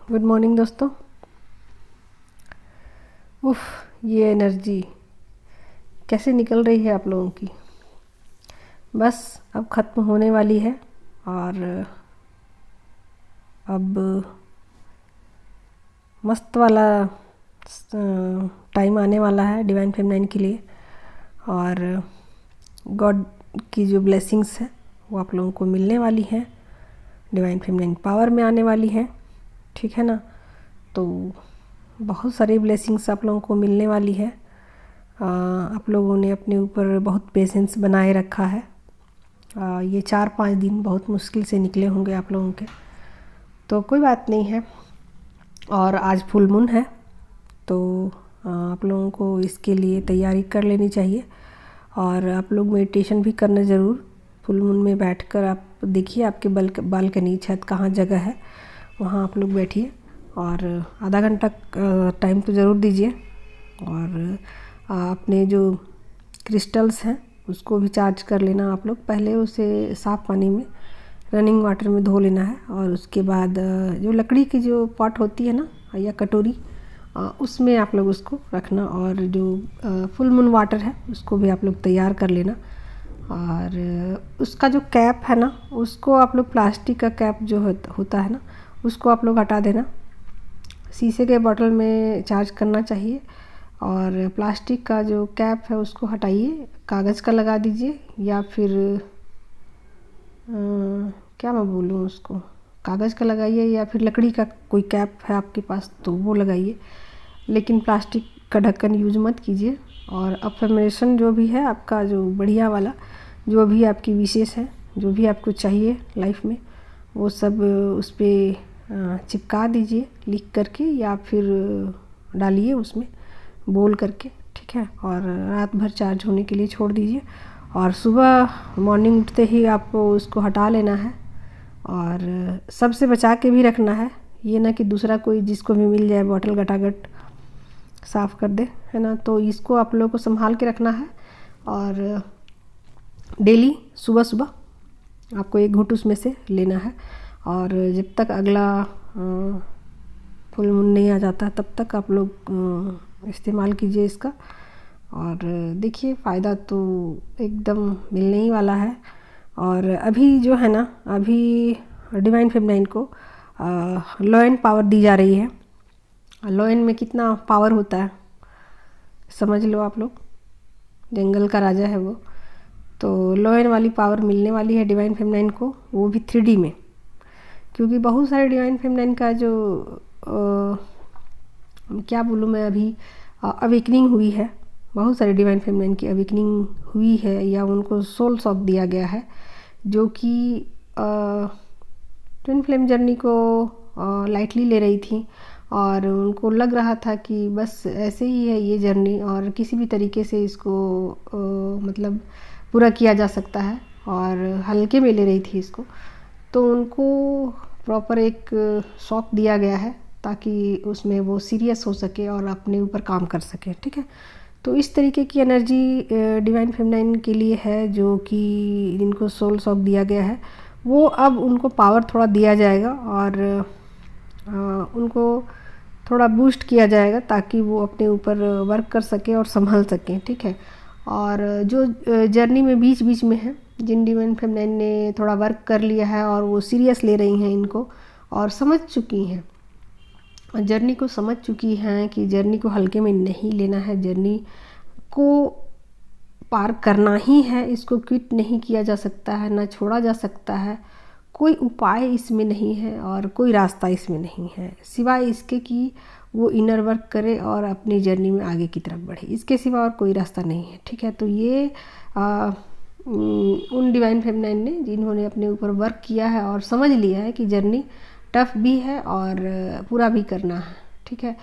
Good morning दोस्तों। उफ, ये एनर्जी कैसे निकल रही है आप लोगों की। बस अब ख़त्म होने वाली है और अब मस्त वाला टाइम आने वाला है डिवाइन फेमिनाइन के लिए। और गॉड की जो ब्लेसिंग्स है वो आप लोगों को मिलने वाली है, डिवाइन फेमिनाइन पावर में आने वाली है। ठीक है ना। तो बहुत सारी ब्लेसिंग्स आप लोगों को मिलने वाली है। आप लोगों ने अपने ऊपर बहुत पेशेंस बनाए रखा है। ये 4-5 दिन बहुत मुश्किल से निकले होंगे आप लोगों के, तो कोई बात नहीं है। और आज फुल मून है, तो आप लोगों को इसके लिए तैयारी कर लेनी चाहिए। और आप लोग मेडिटेशन भी करना ज़रूर। फुल मून में बैठकर आप देखिए आपके बालकनी छत कहाँ जगह है, वहाँ आप लोग बैठिए और आधा घंटा टाइम तो ज़रूर दीजिए। और अपने जो क्रिस्टल्स हैं उसको भी चार्ज कर लेना आप लोग। पहले उसे साफ़ पानी में रनिंग वाटर में धो लेना है और उसके बाद जो लकड़ी की जो पॉट होती है ना या कटोरी, उसमें आप लोग उसको रखना। और जो फुल मून वाटर है उसको भी आप लोग तैयार कर लेना। और उसका जो कैप है ना, उसको आप लोग प्लास्टिक का कैप जो होता है ना, उसको आप लोग हटा देना। शीशे के बॉटल में चार्ज करना चाहिए। और प्लास्टिक का जो कैप है उसको हटाइए, कागज़ का लगा दीजिए या फिर क्या मैं बोलूँ उसको, कागज़ का लगाइए या फिर लकड़ी का कोई कैप है आपके पास तो वो लगाइए, लेकिन प्लास्टिक का ढक्कन यूज़ मत कीजिए। और अफर्मेशन जो भी है आपका, जो बढ़िया वाला, जो भी आपकी विशेष है, जो भी आपको चाहिए लाइफ में, वो सब उस पर चिपका दीजिए लिख करके या फिर डालिए उसमें बोल करके। ठीक है। और रात भर चार्ज होने के लिए छोड़ दीजिए और सुबह मॉर्निंग उठते ही आपको उसको हटा लेना है। और सबसे बचा के भी रखना है, ये ना कि दूसरा कोई जिसको भी मिल जाए बॉटल गटागट साफ़ कर दे, है ना। तो इसको आप लोगों को संभाल के रखना है। और डेली सुबह सुबह आपको एक घूंट उसमें से लेना है। और जब तक अगला फुल मून नहीं आ जाता तब तक आप लोग इस्तेमाल कीजिए इसका। और देखिए फ़ायदा तो एकदम मिलने ही वाला है। और अभी जो है ना, अभी डिवाइन फेमिनाइन को लॉयन पावर दी जा रही है। लॉयन में कितना पावर होता है समझ लो आप लोग, जंगल का राजा है वो। तो लॉयन वाली पावर मिलने वाली है डिवाइन फेमिनाइन को, वो भी 3D में। क्योंकि बहुत सारे डिवाइन फेमिनाइन का जो क्या बोलूँ मैं, अभी अवेकनिंग हुई है। बहुत सारे डिवाइन फेमिनाइन की अवेकनिंग हुई है या उनको सोल सौंप दिया गया है, जो कि ट्विन फ्लेम जर्नी को लाइटली ले रही थी। और उनको लग रहा था कि बस ऐसे ही है ये जर्नी और किसी भी तरीके से इसको मतलब पूरा किया जा सकता है, और हल्के में ले रही थी इसको। तो उनको प्रॉपर एक शॉक दिया गया है ताकि उसमें वो सीरियस हो सके और अपने ऊपर काम कर सके। ठीक है। तो इस तरीके की एनर्जी डिवाइन फेमिनाइन के लिए है, जो कि जिनको सोल सौंप दिया गया है, वो अब उनको पावर थोड़ा दिया जाएगा और उनको थोड़ा बूस्ट किया जाएगा ताकि वो अपने ऊपर वर्क कर सके और संभल सकें। ठीक है। और जो जर्नी में बीच बीच में है, जिन डिवाइन फेमिनाइन ने थोड़ा वर्क कर लिया है और वो सीरियस ले रही हैं इनको और समझ चुकी हैं, जर्नी को समझ चुकी हैं कि जर्नी को हल्के में नहीं लेना है, जर्नी को पार करना ही है, इसको क्विट नहीं किया जा सकता है, ना छोड़ा जा सकता है। कोई उपाय इसमें नहीं है और कोई रास्ता इसमें नहीं है सिवाय इसके कि वो इनर वर्क करे और अपनी जर्नी में आगे की तरफ बढ़े। इसके सिवा और कोई रास्ता नहीं है। ठीक है। तो ये उन डिवाइन फेमिनाइन ने जिन्होंने अपने ऊपर वर्क किया है और समझ लिया है कि जर्नी टफ भी है और पूरा भी करना है। ठीक है।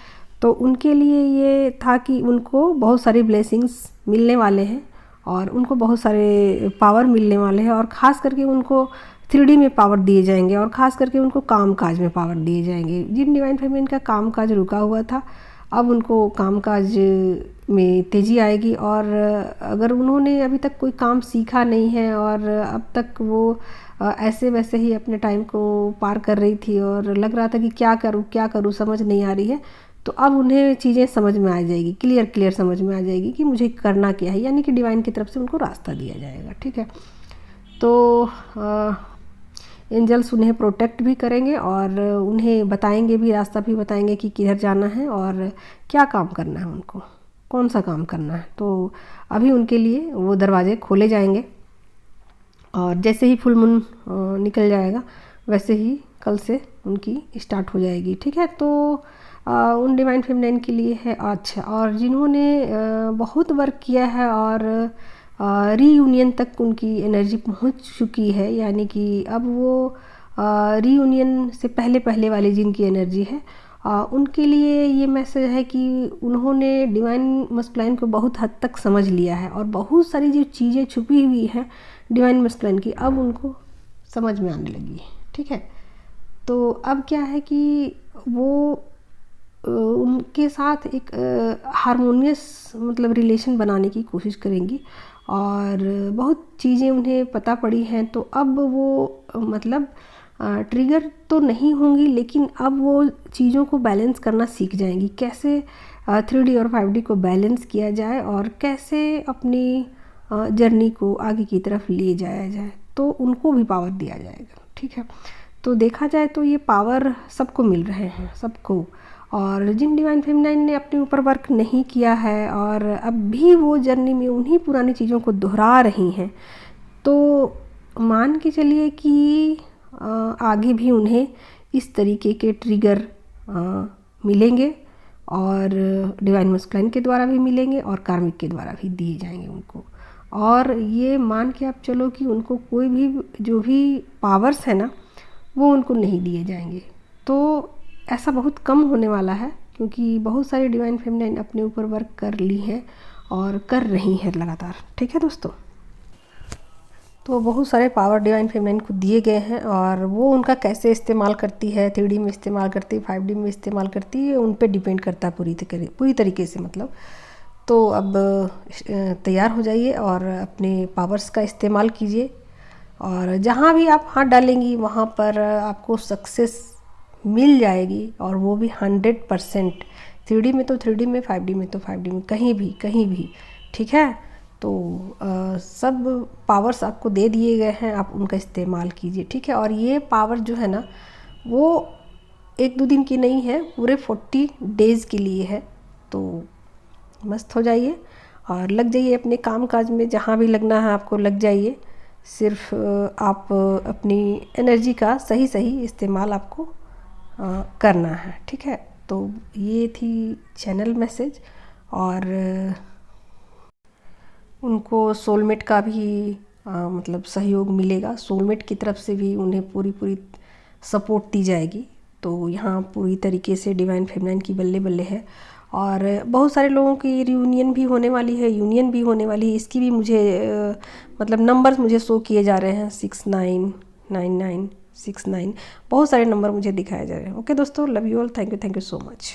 तो उनके लिए ये था कि उनको बहुत सारी ब्लेसिंग्स मिलने वाले हैं और उनको बहुत सारे पावर मिलने वाले हैं, और ख़ास करके उनको 3D में पावर दिए जाएंगे और ख़ास करके उनको काम काज में पावर दिए जाएंगे। जिन डिवाइन फेमिनाइन का काम काज रुका हुआ था अब उनको कामकाज में तेज़ी आएगी। और अगर उन्होंने अभी तक कोई काम सीखा नहीं है और अब तक वो ऐसे वैसे ही अपने टाइम को पार कर रही थी और लग रहा था कि क्या करूँ समझ नहीं आ रही है, तो अब उन्हें चीज़ें समझ में आ जाएगी, क्लियर समझ में आ जाएगी कि मुझे करना क्या है, यानी कि डिवाइन की तरफ से उनको रास्ता दिया जाएगा। ठीक है, तो एंजल्स उन्हें प्रोटेक्ट भी करेंगे और उन्हें बताएंगे भी, रास्ता भी बताएंगे कि किधर जाना है और क्या काम करना है, उनको कौन सा काम करना है। तो अभी उनके लिए वो दरवाजे खोले जाएंगे और जैसे ही फुल मून निकल जाएगा वैसे ही कल से उनकी स्टार्ट हो जाएगी। ठीक है, तो उन डिवाइन फेमिनाइन के लिए है अच्छा। और जिन्होंने बहुत वर्क किया है और रीयूनियन तक उनकी एनर्जी पहुंच चुकी है, यानी कि अब वो रीयूनियन से पहले वाली जिनकी एनर्जी है, उनके लिए ये मैसेज है कि उन्होंने डिवाइन मस्कुलाइन को बहुत हद तक समझ लिया है और बहुत सारी जो चीज़ें छुपी हुई हैं डिवाइन मस्कुलाइन की अब उनको समझ में आने लगी है। ठीक है, तो अब क्या है कि वो उनके साथ एक हारमोनियस मतलब रिलेशन बनाने की कोशिश करेंगी और बहुत चीज़ें उन्हें पता पड़ी हैं। तो अब वो मतलब ट्रिगर तो नहीं होंगी, लेकिन अब वो चीज़ों को बैलेंस करना सीख जाएंगी, कैसे 3D और 5D को बैलेंस किया जाए और कैसे अपनी जर्नी को आगे की तरफ ले जाया जाए, तो उनको भी पावर दिया जाएगा। ठीक है, तो देखा जाए तो ये पावर सबको मिल रहे हैं, सबको। और जिन डिवाइन फेमिनाइन ने अपने ऊपर वर्क नहीं किया है और अब भी वो जर्नी में उन्हीं पुरानी चीज़ों को दोहरा रही हैं, तो मान के चलिए कि आगे भी उन्हें इस तरीके के ट्रिगर मिलेंगे और डिवाइन मस्कुलाइन के द्वारा भी मिलेंगे और कार्मिक के द्वारा भी दिए जाएंगे उनको। और ये मान के आप चलो कि उनको कोई भी जो भी पावर्स है ना वो उनको नहीं दिए जाएंगे। तो ऐसा बहुत कम होने वाला है, क्योंकि बहुत सारी डिवाइन फेमिनाइन अपने ऊपर वर्क कर ली हैं और कर रही हैं लगातार। ठीक है दोस्तों, तो बहुत सारे पावर डिवाइन फेमिनाइन को दिए गए हैं और वो उनका कैसे इस्तेमाल करती है, 3D में इस्तेमाल करती है, 5D में इस्तेमाल करती है, उन पे डिपेंड करता है पूरी तरीके से मतलब। तो अब तैयार हो जाइए और अपने पावर्स का इस्तेमाल कीजिए और जहाँ भी आप हाथ डालेंगी वहाँ पर आपको सक्सेस मिल जाएगी, और वो भी 100%। 3D में तो 3D में, 5D में तो 5D में, कहीं भी। ठीक है, तो सब पावर्स आपको दे दिए गए हैं, आप उनका इस्तेमाल कीजिए। ठीक है, और ये पावर जो है ना वो 1-2 दिन की नहीं है, पूरे 40 डेज़ के लिए है। तो मस्त हो जाइए और लग जाइए अपने काम काज में, जहाँ भी लगना है आपको लग जाइए। सिर्फ आप अपनी एनर्जी का सही इस्तेमाल आपको करना है। ठीक है, तो ये थी चैनल मैसेज। और उनको सोलमेट का भी मतलब सहयोग मिलेगा, सोलमेट की तरफ से भी उन्हें पूरी सपोर्ट दी जाएगी। तो यहाँ पूरी तरीके से डिवाइन फेमिनाइन की बल्ले है। और बहुत सारे लोगों की रियूनियन भी होने वाली है, यूनियन भी होने वाली है। इसकी भी मुझे मतलब नंबर्स मुझे शो किए जा रहे हैं, 699969, बहुत सारे नंबर मुझे दिखाए जा रहे हैं। ओके दोस्तों, love you all, thank you so much.